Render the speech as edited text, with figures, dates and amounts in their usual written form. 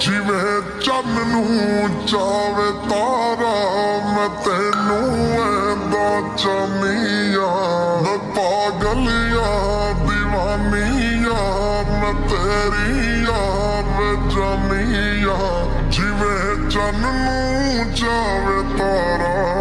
ਜਿਵੇਂ ਚੰਨ ਨੂੰ ਚਾਵੇ ਤਾਰਾ, ਮੈਂ ਤੈਨੂੰ ਐਂਦਾ ਚਾਹਨੀਆਂ। ਮੈਂ ਪਾਗਲਿਆ ਦੀਵਾਨੀਆਂ, ਮੈਂ ਤੇਰੀ ਯਾਰ ਜਾਨੀਆਂ। ਜਿਵੇਂ ਚੰਨ ਨੂੰ ਚਾਵੇ ਤਾਰਾ,